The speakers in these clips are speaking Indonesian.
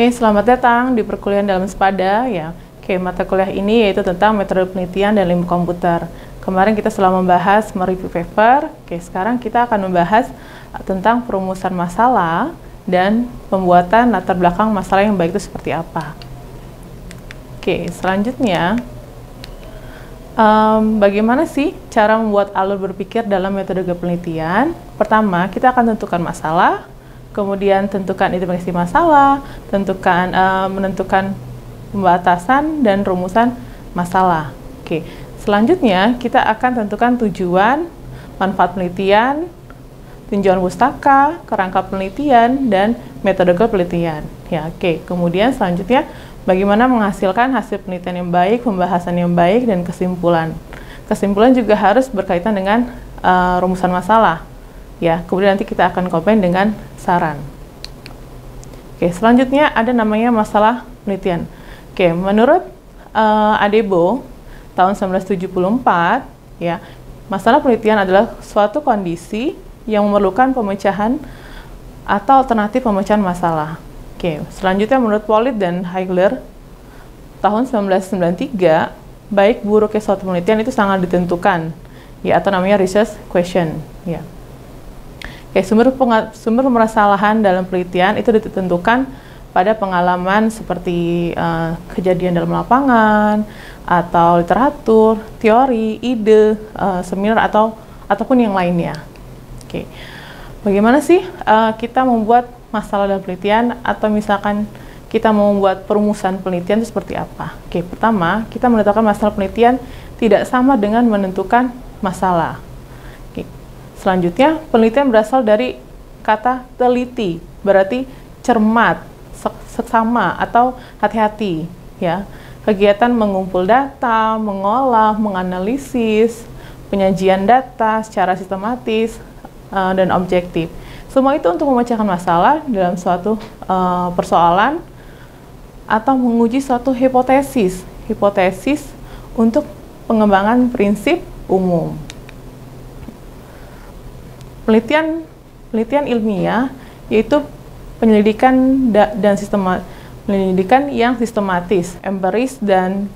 Oke, selamat datang di perkuliahan dalam Sepada ya. Oke, mata kuliah ini yaitu tentang metode penelitian dan ilmu komputer. Kemarin kita telah membahas mereview paper. Oke, sekarang kita akan membahas tentang perumusan masalah dan pembuatan latar belakang masalah yang baik itu seperti apa. Oke, selanjutnya bagaimana sih cara membuat alur berpikir dalam metode penelitian? Pertama, kita akan tentukan masalah, kemudian tentukan identifikasi masalah, menentukan pembatasan dan rumusan masalah. Oke, selanjutnya kita akan tentukan tujuan, manfaat penelitian, tinjauan pustaka, kerangka penelitian, dan metode penelitian. Ya, oke. Kemudian selanjutnya bagaimana menghasilkan hasil penelitian yang baik, pembahasan yang baik, dan kesimpulan. Kesimpulan juga harus berkaitan dengan rumusan masalah. Ya, kemudian nanti kita akan combine dengan saran. Oke, selanjutnya ada namanya masalah penelitian. Oke, menurut Adebo tahun 1974, ya, masalah penelitian adalah suatu kondisi yang memerlukan pemecahan atau alternatif pemecahan masalah. Oke, selanjutnya menurut Pollitt dan Heigler tahun 1993, baik buruknya suatu penelitian itu sangat ditentukan, ya, atau namanya research question, ya. Oke, sumber permasalahan dalam penelitian itu ditentukan pada pengalaman seperti kejadian dalam lapangan, atau literatur, teori, ide, seminar, ataupun yang lainnya. Oke, bagaimana sih kita membuat masalah dalam penelitian, atau misalkan kita mau membuat perumusan penelitian itu seperti apa? Oke, pertama, kita menentukan masalah penelitian tidak sama dengan menentukan masalah. Oke. Selanjutnya, penelitian berasal dari kata teliti, berarti cermat, seksama, atau hati-hati. Ya, kegiatan mengumpul data, mengolah, menganalisis, penyajian data secara sistematis dan objektif. Semua itu untuk memecahkan masalah dalam suatu persoalan atau menguji suatu hipotesis untuk pengembangan prinsip umum. Penelitian ilmiah yaitu penyelidikan yang sistematis, empiris dan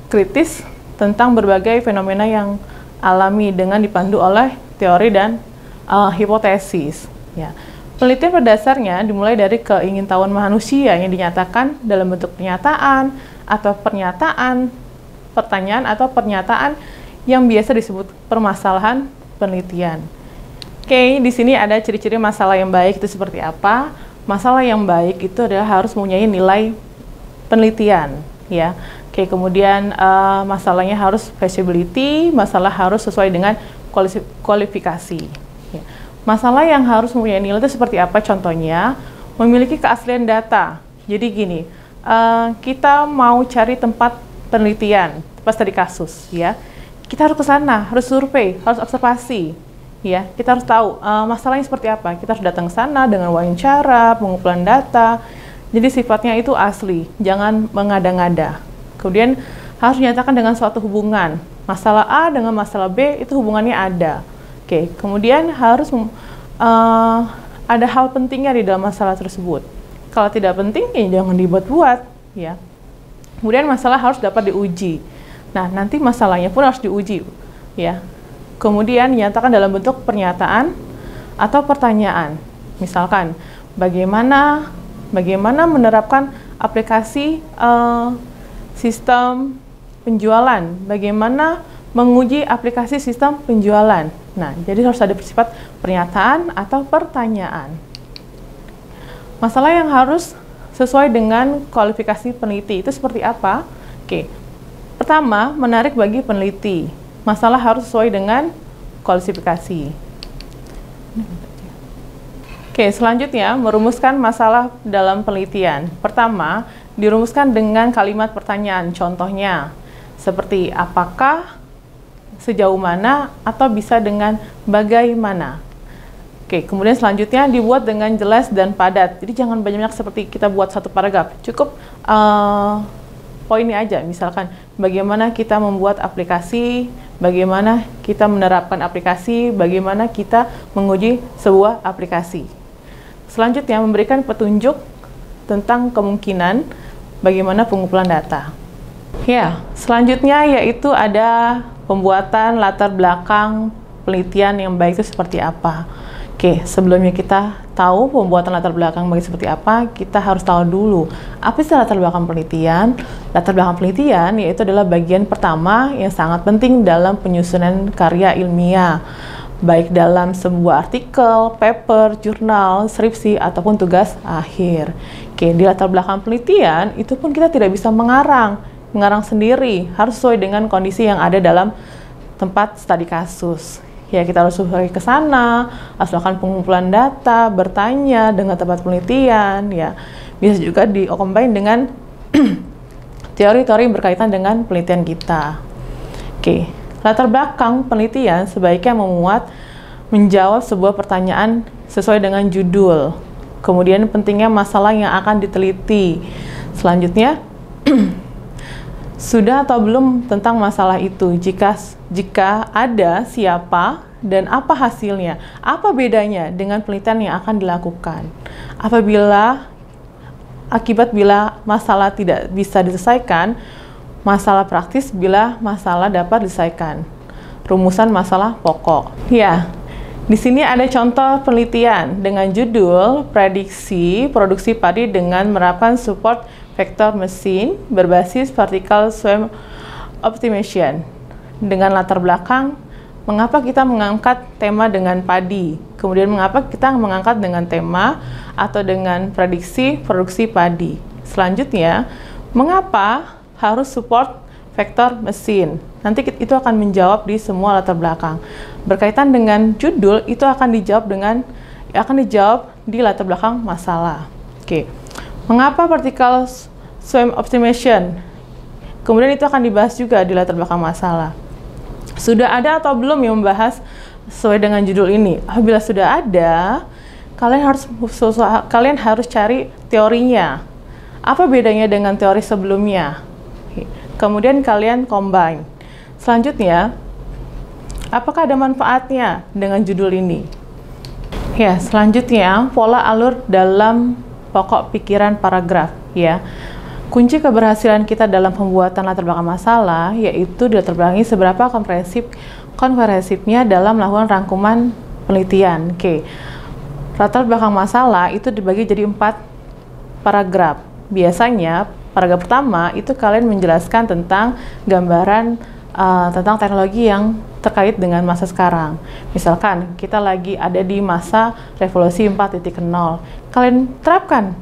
kritis tentang berbagai fenomena yang alami dengan dipandu oleh teori dan hipotesis. Ya. Penelitian pada dasarnya dimulai dari keingintahuan manusia yang dinyatakan dalam bentuk pernyataan atau pertanyaan atau pernyataan yang biasa disebut permasalahan penelitian. Oke, di sini ada ciri-ciri masalah yang baik itu seperti apa. Masalah yang baik itu adalah harus mempunyai nilai penelitian, ya. Oke, kemudian masalahnya harus feasibility, masalah harus sesuai dengan kualifikasi. Ya. Masalah yang harus mempunyai nilai itu seperti apa? Contohnya, memiliki keaslian data. Jadi gini, kita mau cari tempat penelitian, tempat studi kasus, ya. Kita harus ke sana, harus survei, harus observasi. Ya, kita harus tahu masalahnya seperti apa. Kita harus datang ke sana dengan wawancara, pengumpulan data. Jadi sifatnya itu asli, jangan mengada-ngada. Kemudian harus dinyatakan dengan suatu hubungan. Masalah A dengan masalah B itu hubungannya ada. Oke, kemudian harus ada hal pentingnya di dalam masalah tersebut. Kalau tidak penting, ya jangan dibuat-buat. Ya. Kemudian masalah harus dapat diuji. Nah, nanti masalahnya pun harus diuji. Ya. Kemudian dinyatakan dalam bentuk pernyataan atau pertanyaan. Misalkan, bagaimana menerapkan aplikasi sistem penjualan, bagaimana menguji aplikasi sistem penjualan. Nah, jadi harus ada bersifat pernyataan atau pertanyaan. Masalah yang harus sesuai dengan kualifikasi peneliti itu seperti apa? Oke, pertama, menarik bagi peneliti. Masalah harus sesuai dengan kualifikasi. Oke, selanjutnya merumuskan masalah dalam penelitian. Pertama, dirumuskan dengan kalimat pertanyaan. Contohnya, seperti apakah, sejauh mana, atau bisa dengan bagaimana. Oke, kemudian selanjutnya dibuat dengan jelas dan padat. Jadi jangan banyak-banyak seperti kita buat satu paragraf. Cukup poinnya aja. Misalkan, bagaimana kita membuat aplikasi, bagaimana kita menerapkan aplikasi, bagaimana kita menguji sebuah aplikasi. Selanjutnya, memberikan petunjuk tentang kemungkinan bagaimana pengumpulan data. Ya, selanjutnya yaitu ada pembuatan latar belakang penelitian yang baik itu seperti apa. Oke, sebelumnya kita tahu pembuatan latar belakang baik seperti apa, kita harus tahu dulu apa sih latar belakang penelitian. Latar belakang penelitian yaitu adalah bagian pertama yang sangat penting dalam penyusunan karya ilmiah, baik dalam sebuah artikel, paper, jurnal, skripsi, ataupun tugas akhir. Oke, di latar belakang penelitian itu pun kita tidak bisa mengarang sendiri, harus sesuai dengan kondisi yang ada dalam tempat studi kasus. Ya, kita harus sesuai ke sana, harus melakukan pengumpulan data, bertanya dengan tempat penelitian, ya. Bisa juga di-combine dengan teori-teori yang berkaitan dengan penelitian kita. Oke, latar belakang penelitian sebaiknya menjawab sebuah pertanyaan sesuai dengan judul. Kemudian pentingnya masalah yang akan diteliti. Selanjutnya, sudah atau belum tentang masalah itu? Jika ada, siapa dan apa hasilnya? Apa bedanya dengan penelitian yang akan dilakukan? Akibat bila masalah tidak bisa diselesaikan, masalah praktis bila masalah dapat diselesaikan. Rumusan masalah pokok. Ya, di sini ada contoh penelitian dengan judul prediksi produksi padi dengan menerapkan support vector mesin berbasis vertical swarm optimization. Dengan latar belakang, mengapa kita mengangkat tema dengan padi? Kemudian mengapa kita mengangkat dengan tema atau dengan prediksi produksi padi? Selanjutnya, mengapa harus support vektor mesin? Nanti itu akan menjawab di semua latar belakang. Berkaitan dengan judul, itu akan dijawab di latar belakang masalah. Oke. Mengapa vertical swarm optimization? Kemudian itu akan dibahas juga di latar belakang masalah. Sudah ada atau belum yang membahas sesuai dengan judul ini? Apabila sudah ada, kalian harus cari teorinya. Apa bedanya dengan teori sebelumnya? Kemudian kalian combine. Selanjutnya, apakah ada manfaatnya dengan judul ini? Ya, selanjutnya pola alur dalam pokok pikiran paragraf, ya. Kunci keberhasilan kita dalam pembuatan latar belakang masalah yaitu dilatar belakangi seberapa komprehensifnya dalam melakukan rangkuman penelitian. Oke. Latar belakang masalah itu dibagi jadi 4 paragraf. Biasanya paragraf pertama itu kalian menjelaskan tentang gambaran tentang teknologi yang terkait dengan masa sekarang. Misalkan kita lagi ada di masa revolusi 4.0. Kalian terapkan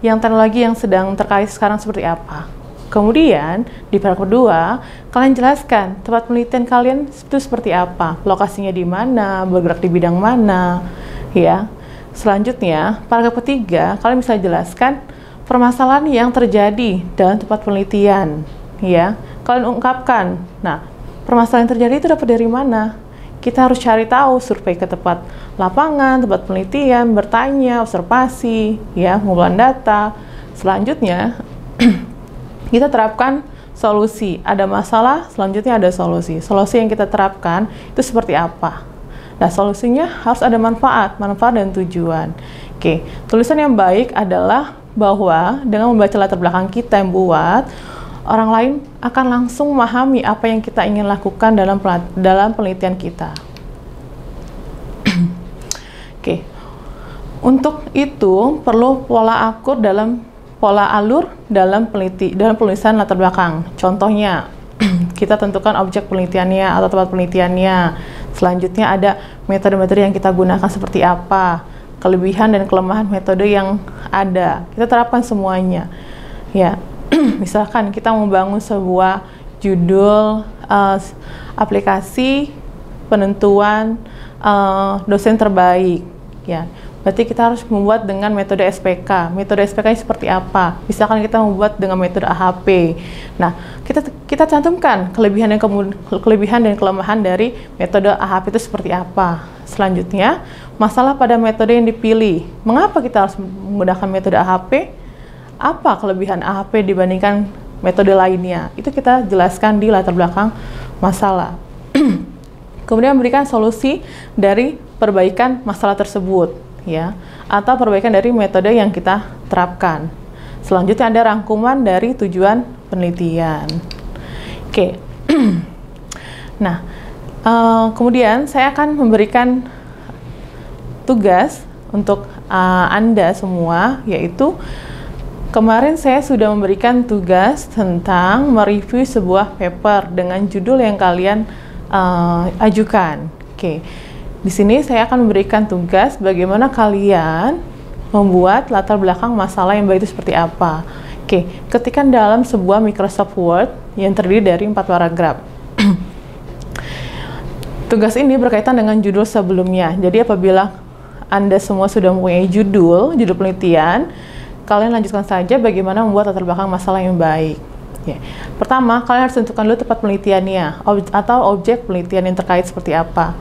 yang teknologi yang sedang terkait sekarang seperti apa. Kemudian di paragraf kedua, kalian jelaskan tempat penelitian kalian itu seperti apa, lokasinya di mana, bergerak di bidang mana, ya. Selanjutnya, paragraf ketiga, kalian bisa jelaskan permasalahan yang terjadi dalam tempat penelitian, ya. Kalian ungkapkan, nah, permasalahan yang terjadi itu dapat dari mana? Kita harus cari tahu, survei ke tempat lapangan, tempat penelitian, bertanya, observasi, ya, pengumpulan data. Selanjutnya, kita terapkan solusi. Ada masalah, selanjutnya ada solusi. Solusi yang kita terapkan itu seperti apa? Nah, solusinya harus ada manfaat dan tujuan. Oke, tulisan yang baik adalah bahwa dengan membaca latar belakang kita yang buat, orang lain akan langsung memahami apa yang kita ingin lakukan dalam penelitian kita. Oke. Untuk itu perlu pola alur dalam penulisan latar belakang. Contohnya, kita tentukan objek penelitiannya atau tempat penelitiannya. Selanjutnya ada metode-metode yang kita gunakan seperti apa, kelebihan dan kelemahan metode yang ada. Kita terapkan semuanya. Ya. Misalkan kita membangun sebuah judul aplikasi penentuan dosen terbaik, ya. Berarti kita harus membuat dengan metode SPK. Metode SPK seperti apa? Misalkan kita membuat dengan metode AHP. Nah, kita cantumkan kelebihan dan kelemahan dari metode AHP itu seperti apa. Selanjutnya, masalah pada metode yang dipilih. Mengapa kita harus menggunakan metode AHP? Apa kelebihan AHP dibandingkan metode lainnya? Itu kita jelaskan di latar belakang masalah. Kemudian memberikan solusi dari perbaikan masalah tersebut, ya. atau perbaikan dari metode yang kita terapkan. Selanjutnya ada rangkuman dari tujuan penelitian. Oke. Nah, kemudian saya akan memberikan tugas untuk Anda semua, yaitu kemarin saya sudah memberikan tugas tentang mereview sebuah paper dengan judul yang kalian ajukan. Oke. Di sini saya akan memberikan tugas bagaimana kalian membuat latar belakang masalah yang baik itu seperti apa. Oke, ketikkan dalam sebuah Microsoft Word yang terdiri dari 4 paragraf. Tugas ini berkaitan dengan judul sebelumnya. Jadi apabila Anda semua sudah mempunyai judul penelitian, kalian lanjutkan saja bagaimana membuat latar belakang masalah yang baik. Ya. Pertama, kalian harus tentukan dulu tempat penelitiannya atau objek penelitian yang terkait seperti apa.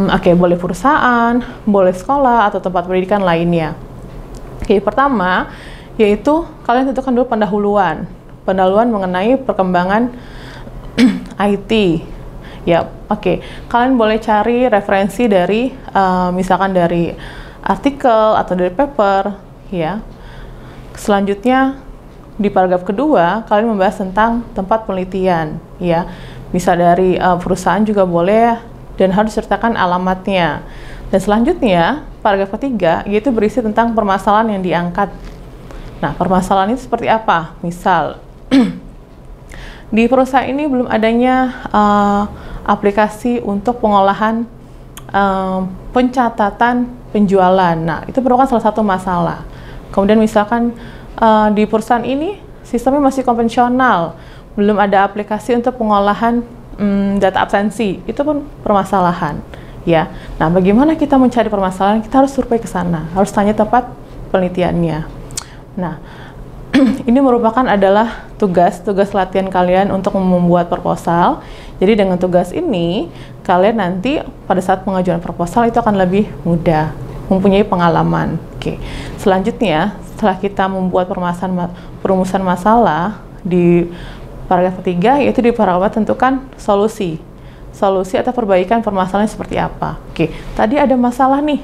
Oke, boleh perusahaan, boleh sekolah, atau tempat pendidikan lainnya. Oke, pertama, yaitu kalian tentukan dulu pendahuluan mengenai perkembangan IT. Ya, oke. Kalian boleh cari referensi dari, misalkan dari artikel atau dari paper, ya. Selanjutnya, di paragraf kedua, kalian membahas tentang tempat penelitian, ya. Bisa dari perusahaan juga boleh, dan harus disertakan alamatnya. Dan selanjutnya, paragraf ketiga, yaitu berisi tentang permasalahan yang diangkat. Nah, permasalahan itu seperti apa? Misal, di perusahaan ini belum adanya aplikasi untuk pengolahan pencatatan penjualan. Nah, itu merupakan salah satu masalah. Kemudian misalkan di perusahaan ini, sistemnya masih konvensional, belum ada aplikasi untuk pengolahan data absensi, itu pun permasalahan, ya. Nah, bagaimana kita mencari permasalahan? Kita harus survei ke sana, harus tanya tempat penelitiannya. Nah, ini merupakan adalah tugas latihan kalian untuk membuat proposal. Jadi dengan tugas ini, kalian nanti pada saat pengajuan proposal itu akan lebih mudah, mempunyai pengalaman. Oke. Selanjutnya, setelah kita membuat perumusan masalah di paragraf ketiga, yaitu di paragraf tentukan solusi atau perbaikan permasalahan seperti apa. Oke, tadi ada masalah nih,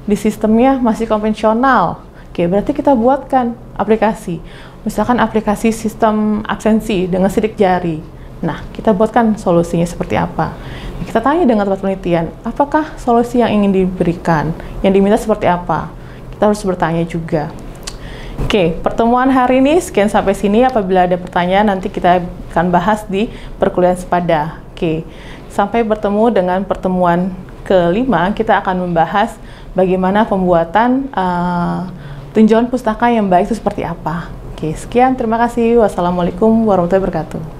di sistemnya masih konvensional. Oke, berarti kita buatkan aplikasi. Misalkan aplikasi sistem absensi dengan sidik jari. Nah, kita buatkan solusinya seperti apa. Kita tanya dengan tempat penelitian, apakah solusi yang ingin diberikan, yang diminta seperti apa. Kita harus bertanya juga. Oke, pertemuan hari ini sekian sampai sini. Apabila ada pertanyaan, nanti kita akan bahas di perkuliahan sepada. Oke, sampai bertemu dengan pertemuan kelima, kita akan membahas bagaimana pembuatan tinjauan pustaka yang baik itu seperti apa. Oke, sekian. Terima kasih. Wassalamualaikum warahmatullahi wabarakatuh.